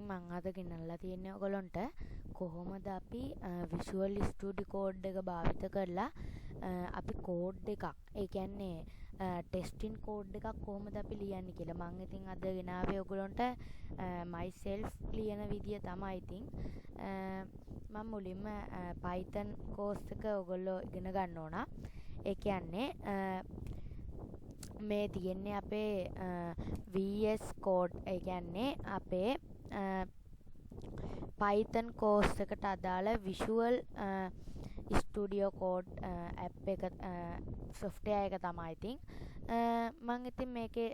මං අද ගෙනල්ලා තියෙන්නේ ඔයගොල්ලන්ට කොහොමද අපි Visual Studio Code එක භාවිත කරලා අපි කෝඩ් එකක් ඒ කියන්නේ ටෙස්ටින් කෝඩ් එකක් කොහොමද අපි ලියන්නේ කියලා. මං ඉතින් අද ගෙනාවේ ඔයගොල්ලන්ට myself ලියන විදිය තමයි. ඉතින් මම මුලින්ම Python course එක ඔයගොල්ලෝ ඉගෙන ගන්න ඕන. ඒ කියන්නේ මේ තියෙන්නේ අපේ VS Code ඒ කියන්නේ අපේ Python course එකට අදාළ Visual Studio Code app එක software එක තමයි. ඉතින් මම ඉතින් මේකේ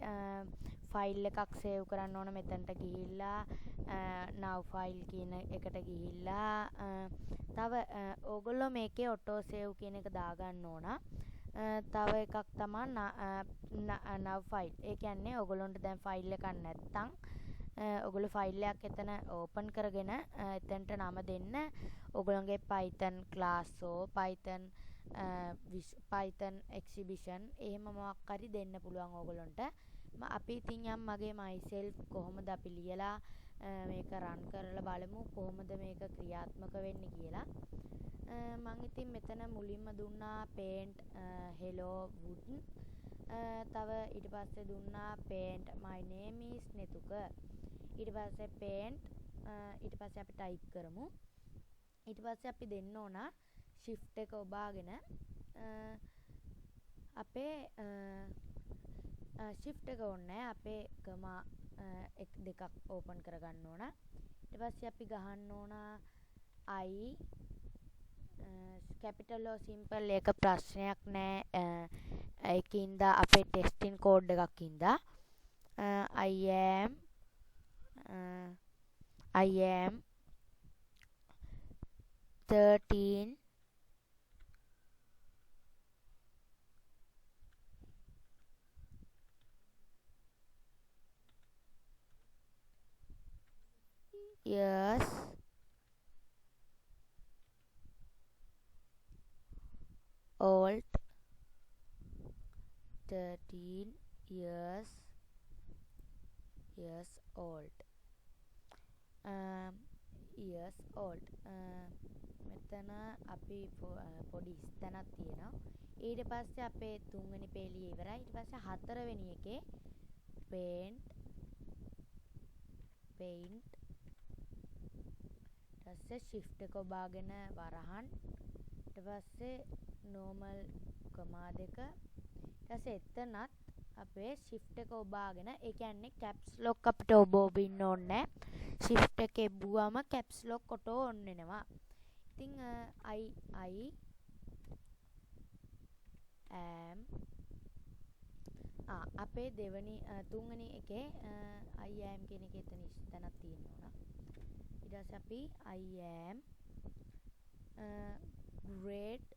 ෆයිල් එකක් සේව් කරන්න ඕන. මෙතනට ගිහිල්ලා now file කියන එකට ගිහිල්ලා තව ඕගොල්ලෝ මේකේ auto save කියන එක දාගන්න ඕන. තව එකක් තමයි now file. ඒ කියන්නේ ඔයගොල්ලන්ට දැන් ෆයිල් එකක් නැත්තම් ඔයගොල්ලෝ ෆයිල් එකක් එතන ඕපන් කරගෙන එතනට නම දෙන්න. ඔයගොල්ලන්ගේ Python class Python exhibition එහෙම මොකක් හරි දෙන්න පුළුවන් ඔයගොල්ලන්ට. අපි ඉතින් යම් මගේ myself කොහොමද අපි ලියලා මේක run කරලා බලමු කොහොමද මේක ක්‍රියාත්මක වෙන්නේ කියලා. මම ඉතින් මෙතන මුලින්ම දුන්නා paint hello wood. තව ඊට පස්සේ දුන්නා paint my name is netuka. ඊට පස්සේ paint ඊට පස්සේ අපි type කරමු. ඊට පස්සේ අපි දෙන්න ඕන shift එක ඔබාගෙන අපේ shift එක ඕනේ අපේ කමා එක දෙකක් ඕපන් කරගන්න ඕන. ඊට පස්සේ අපි ගහන්න ඕන I capital or simple එක ප්‍රශ්නයක් නෑ. ඒකින්ද අපේ ටෙස්ටින් කෝඩ් එකක් ඉඳා I am 13 years old. 13 years old. years old. මෙතන අපි පොඩි ස්තනක් තියෙනවා. ඊට පස්සේ අපේ තුන්වෙනි පේලිය ඉවරයි. ඊට පස්සේ හතරවෙනි එකේ paint ඊට shift එක ඔබාගෙන වරහන්. ඊට පස්සේ normal comma දෙක. ඊට පස්සේ එතනත් අපේ shift එක ඔබාගෙන ඒ කියන්නේ caps lock අපිට ඔබින්න ඕනේ. shift එක එබුවම caps lock auto on වෙනවා. ඉතින් I am අපේ තුන්වෙනි එකේ I am කියන එක එතන ඉස්සතනක් තියෙනවා. ඊට පස්සේ අපි I am grade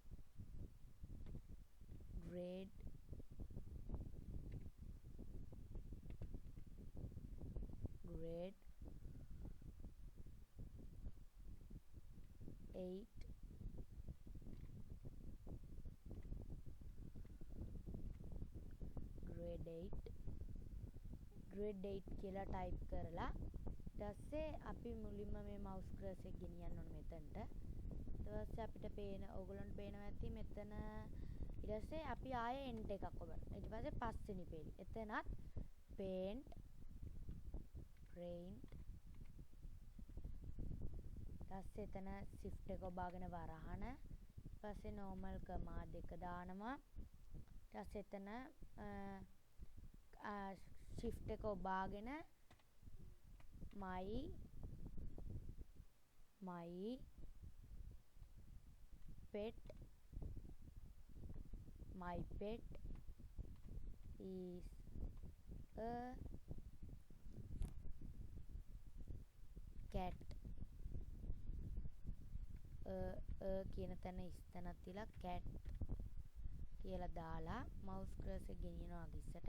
8 කියලා ටයිප් කරලා ඊට පස්සේ අපි මුලින්ම මේ mouse cursor එක ගෙනියන්න ඕන මෙතනට. ඊට පස්සේ අපිට පේන ඕගොල්ලන්ට පේනවා ඇති මෙතන. ඊට පස්සේ අපි ආයේ enter එකක් ඔබන. ඊට පස්සේ පස්වෙනි පේලි. එතනත් paint ඊපස්සේ එතන shift එක ඔබාගෙන වරහන. ඊපස්සේ normal comma දෙක දානවා. ඊපස්සේ එතන shift එක ඔබාගෙන my pet is a cat. කියන තැන ඉස්තනක් තියලා cat කියලා දාලා mouse cursor ගෙනියනවා ඉස්සට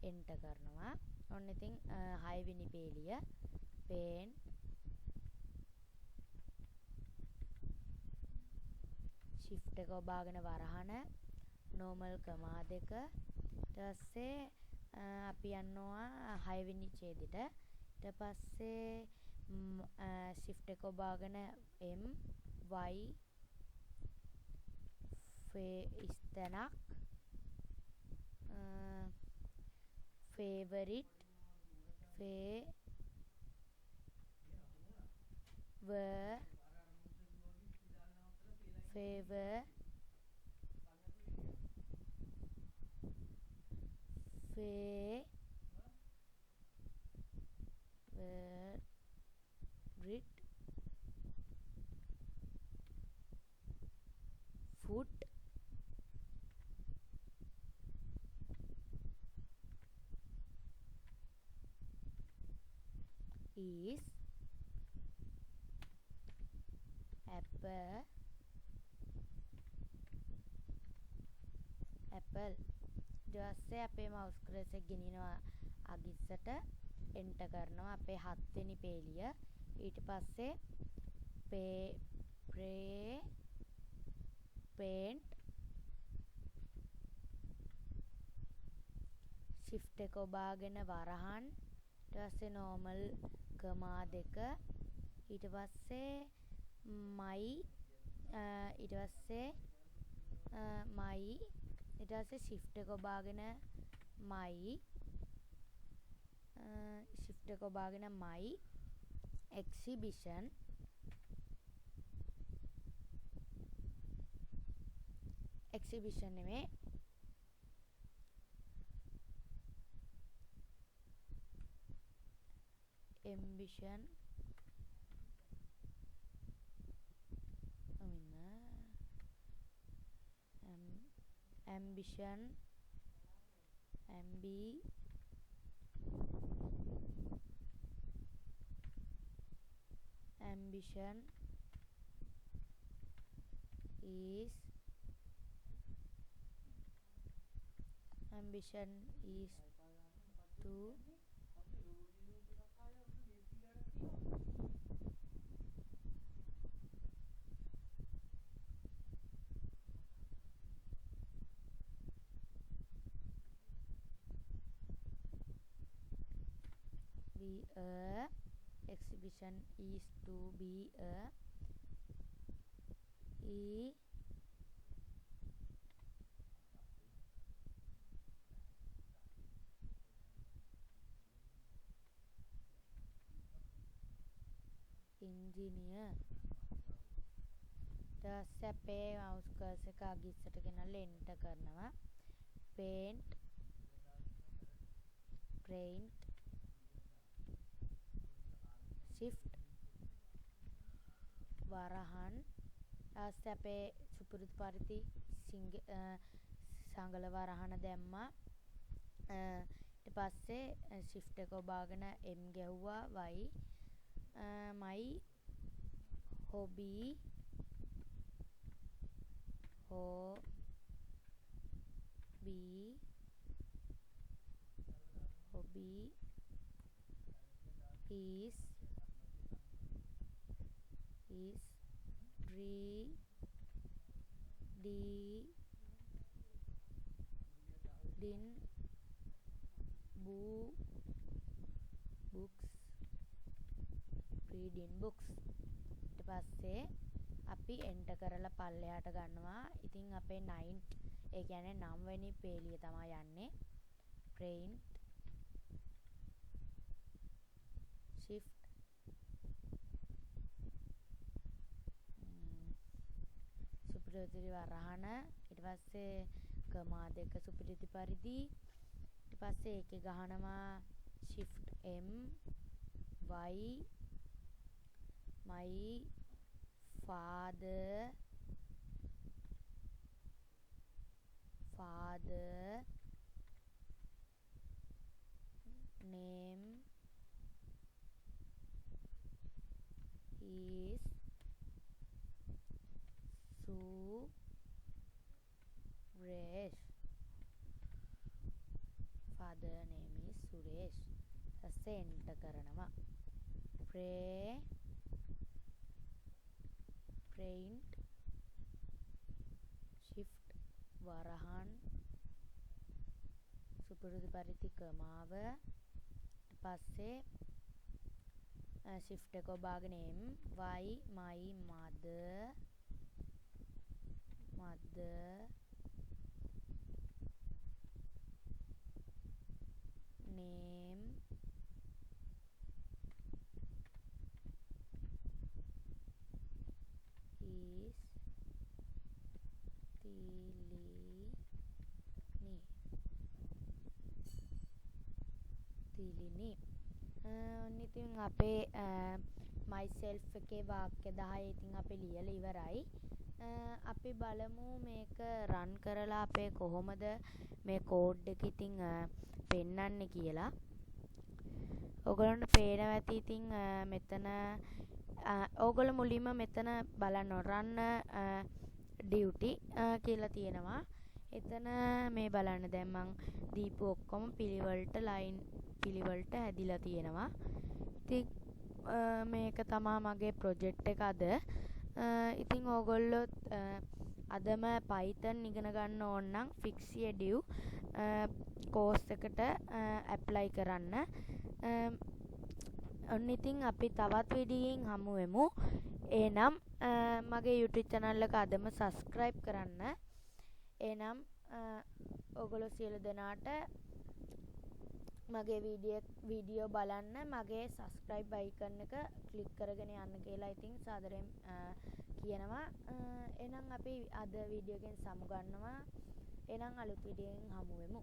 enter කරනවා. ඔන්න ඉතින් 6 වෙනි පේලිය paint shift එක ඔබාගෙන වරහන normal comma දෙක. ඊට පස්සේ අපි යනවා 6 වෙනි ඡේදෙට. ඊට පස්සේ shift එක ඔබාගෙන M Y ඉස්තැනක් favorite favorite food is apple. ඊට පස්සේ අපේ mouse cursor එක ගෙනියනවා අගිස්සට enter කරනවා අපේ 7 වෙනි පේලිය. ඊට පස්සේ paint shift එක ඔබාගෙන වරහන් ඊට පස්සේ normal කමා දෙක ඊට පස්සේ my ඊට පස්සේ shift එක ඔබාගෙන my shift එක ඔබාගෙන my exhibition නෙමෙයි ambition ambition is to be a exhibition is to be a engineer. ඊට අපේ mouse cursor එක අගිස්සට ගෙනල්ලා enter කරනවා paint shift වරහන් ඊට අපේ සුපුරුදු පරිදි සංගල වරහන දැම්මා ඊට පස්සේ shift එක ඔබාගෙන M ගැහුවා Y my hobby is reading books. ඊට පස්සේ අපි enter කරලා පල්ලෙහාට ගන්නවා. ඉතින් අපේ 9th ඒ කියන්නේ 9 වෙනි පේලිය තමයි යන්නේ. paint shift සුපිරිති වරහන ඊට පස්සේ කමා දෙක සුපිරිති පරිදි ඊට පස්සේ ඒකේ ගහනවා shift M Y my father name is Suresh. Father name is Suresh. ඊපස්සේ enter කරනවා. paint shift වරහන් සුපුරුදු පරිදි කමාව ඊට පස්සේ shift එක ඔබාගෙන එම් why my mother name is Thilini. ඔන්න ඉතින් අපේ myself එකේ වාක්‍ය 10 ඉතින් අපි ලියලා ඉවරයි. අපි බලමු මේක රන් කරලා අපේ කොහොමද මේ කෝඩ් එක ඉතින් පෙන්වන්නේ කියලා. ඔයගොල්ලන්ට පේනවා ඇති ඉතින් මෙතන ඕගොල්ලෝ මුලින්ම මෙතන බලන්න run duty කියලා තියෙනවා. එතන මේ බලන්න දැන් මං දීපු ඔක්කොම පිළිවෙලට හැදිලා තියෙනවා. ඉතින් මේක තමයි මගේ ප්‍රොජෙක්ට් එක අද. ඉතින් ඕගොල්ලෝ අදම Python ඉගෙන ගන්න ඕන නම් Fixiedu course එකට apply කරන්න. ඔන්න ඉතින් අපි තවත් වීඩියෝකින් හමු වෙමු. එහෙනම් මගේ YouTube channel එක අදම subscribe කරන්න. එහෙනම් ඔයගොල්ලෝ සියලු දෙනාට මගේ වීඩියෝ බලන්න මගේ subscribe icon එක click කරගෙන යන්න කියලා ඉතින් සාදරයෙන් කියනවා. එහෙනම් අපි අද වීඩියෝ එකෙන් සමු ගන්නවා. එහෙනම් අලුත් වීඩියෝ එකෙන් හමු වෙමු.